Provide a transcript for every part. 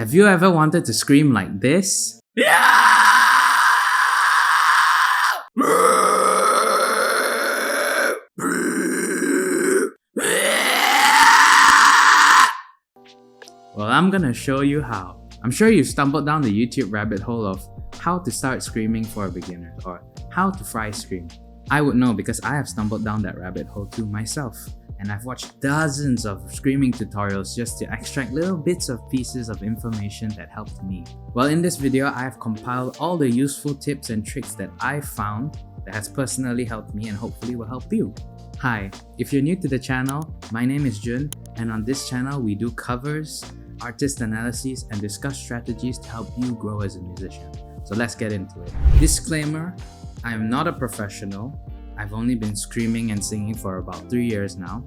Have you ever wanted to scream like this? Well, I'm gonna show you how. I'm sure you stumbled down the YouTube rabbit hole of how to start screaming for a beginner or how to fry scream. I would know because I have stumbled down that rabbit hole too myself. And I've watched dozens of screaming tutorials just to extract little bits of pieces of information that helped me. Well, in this video, I have compiled all the useful tips and tricks that I found that has personally helped me and hopefully will help you. Hi, if you're new to the channel, my name is Jun, and on this channel we do covers, artist analyses, and discuss strategies to help you grow as a musician. So let's get into it. Disclaimer, I am not a professional. I've only been screaming and singing for about 3 years now,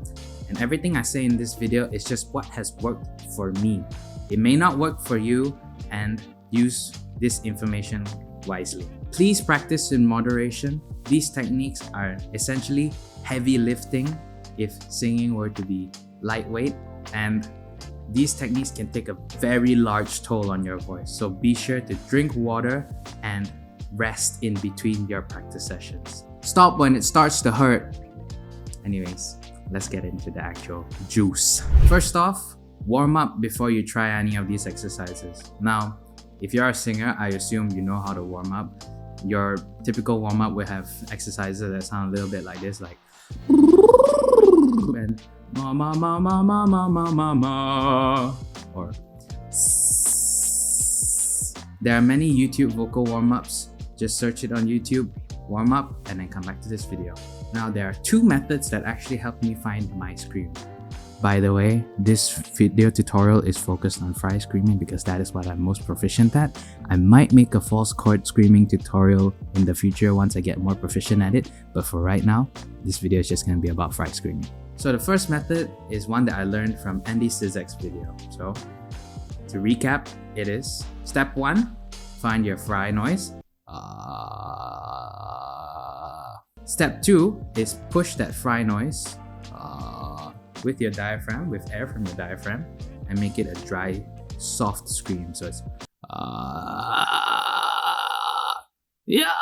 and everything I say in this video is just what has worked for me. It may not work for you, and use this information wisely. Please practice in moderation. These techniques are essentially heavy lifting if singing were to be lightweight, and these techniques can take a very large toll on your voice. So be sure to drink water and rest in between your practice sessions. Stop when it starts to hurt. Anyways, let's get into the actual juice. First off, warm up before you try any of these exercises. Now, if you're a singer, I assume you know how to warm up. Your typical warm up will have exercises that sound a little bit like this, like and ma ma ma ma ma ma ma ma ma, or there are many YouTube vocal warm-ups. Just search it on YouTube, warm up, and then come back to this video. Now, there are two methods that actually helped me find my scream. By the way, this video tutorial is focused on fry screaming because that is what I'm most proficient at. I might make a false chord screaming tutorial in the future once I get more proficient at it, but for right now, this video is just going to be about fry screaming. So the first method is one that I learned from Andy Sizek's video. So to recap, it is step 1, find your fry noise. Step 2 is push that fry noise with your diaphragm, with air from your diaphragm, and make it a dry, soft scream. So it's yeah.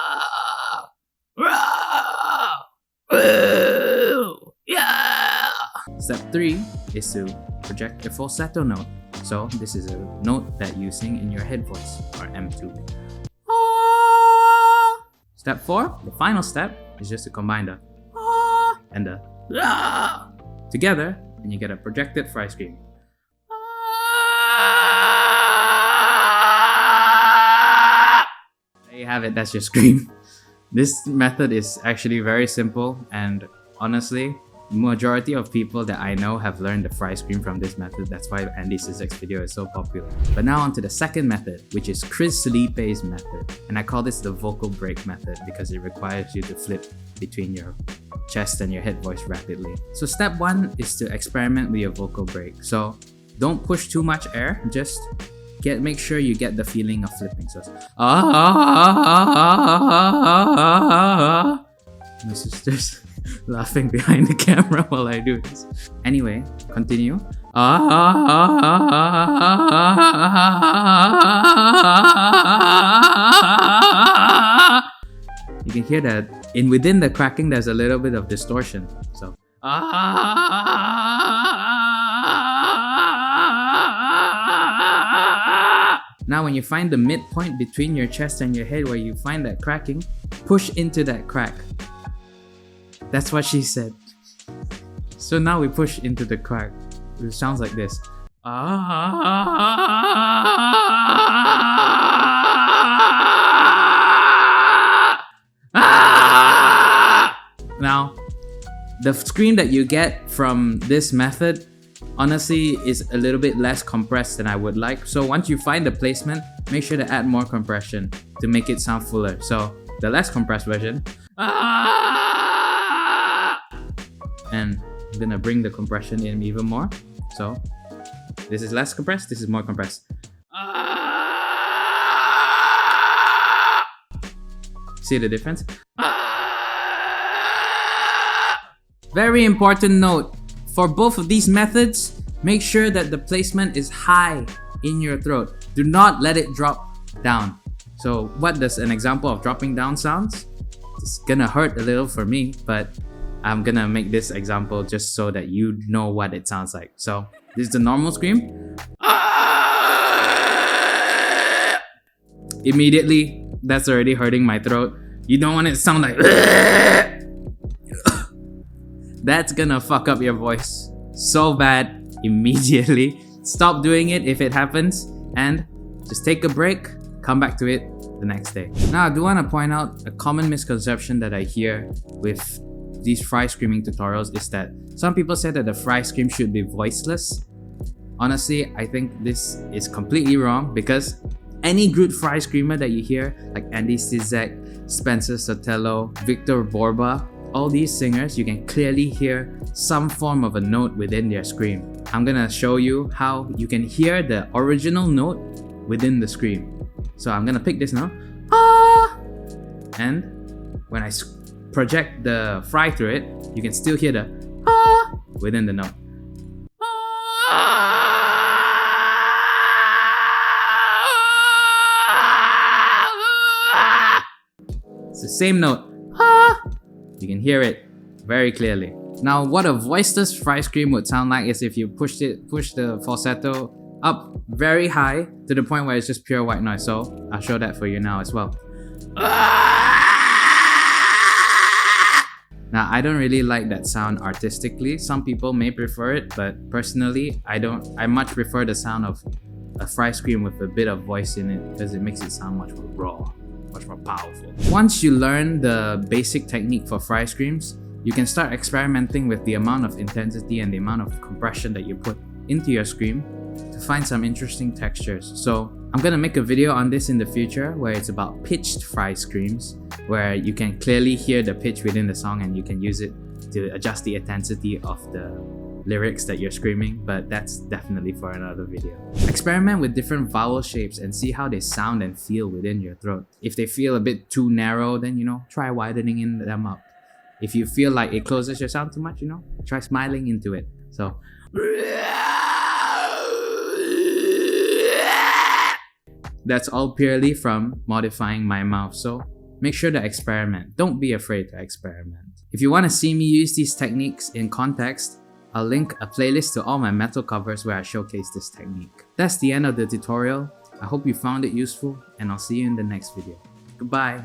Step 3 is to project a falsetto note. So this is a note that you sing in your head voice, or M2. Step 4, the final step, is just to combine the and the together, and you get a projected fry scream. There you have it, that's your scream. This method is actually very simple, and honestly, majority of people that I know have learned the fry scream from this method. That's why Andy Sizek's video is so popular. But now on to the second method, which is Chris Lipe's method. And I call this the vocal break method because it requires you to flip between your chest and your head voice rapidly. So step 1 is to experiment with your vocal break. So don't push too much air, just make sure you get the feeling of flipping. So it's my sister's laughing behind the camera while I do this. Anyway, continue. You can hear that within the cracking there's a little bit of distortion. So now when you find the midpoint between your chest and your head where you find that cracking, push into that crack. That's what she said. So now we push into the crack. It sounds like this. Now, the scream that you get from this method honestly is a little bit less compressed than I would like. So once you find the placement, make sure to add more compression to make it sound fuller. So the less compressed version. And I'm gonna bring the compression in even more. So this is less compressed, this is more compressed. See the difference? Very important note, for both of these methods, make sure that the placement is high. in your throat. Do not let it drop down. So what does an example of dropping down sounds? It's gonna hurt a little for me, but I'm gonna make this example just so that you know what it sounds like. So this is the normal scream. Immediately, that's already hurting my throat. You don't want it to sound like that's gonna fuck up your voice so bad immediately. Stop doing it if it happens and just take a break, come back to it the next day. Now I do want to point out a common misconception that I hear with these fry screaming tutorials is that some people say that the fry scream should be voiceless. Honestly, I think this is completely wrong because any good fry screamer that you hear, like Andy Sizek, Spencer Sotelo, Victor Borba, all these singers, you can clearly hear some form of a note within their scream. I'm gonna show you how you can hear the original note within the scream. So I'm gonna pick this note, and when I project the fry through it, you can still hear the within the note. It's the same note. You can hear it very clearly. Now, what a voiceless fry scream would sound like is if you push the falsetto up very high to the point where it's just pure white noise. So I'll show that for you now as well. Now, I don't really like that sound artistically. Some people may prefer it, but personally, I don't. I much prefer the sound of a fry scream with a bit of voice in it because it makes it sound much more raw, much more powerful. Once you learn the basic technique for fry screams, you can start experimenting with the amount of intensity and the amount of compression that you put into your scream to find some interesting textures. So I'm gonna make a video on this in the future where it's about pitched fry screams, where you can clearly hear the pitch within the song and you can use it to adjust the intensity of the lyrics that you're screaming, but that's definitely for another video. Experiment with different vowel shapes and see how they sound and feel within your throat. If they feel a bit too narrow, then try widening them up. If you feel like it closes your sound too much, try smiling into it. So that's all purely from modifying my mouth. So make sure to experiment. Don't be afraid to experiment. If you want to see me use these techniques in context, I'll link a playlist to all my metal covers where I showcase this technique. That's the end of the tutorial. I hope you found it useful and I'll see you in the next video. Goodbye.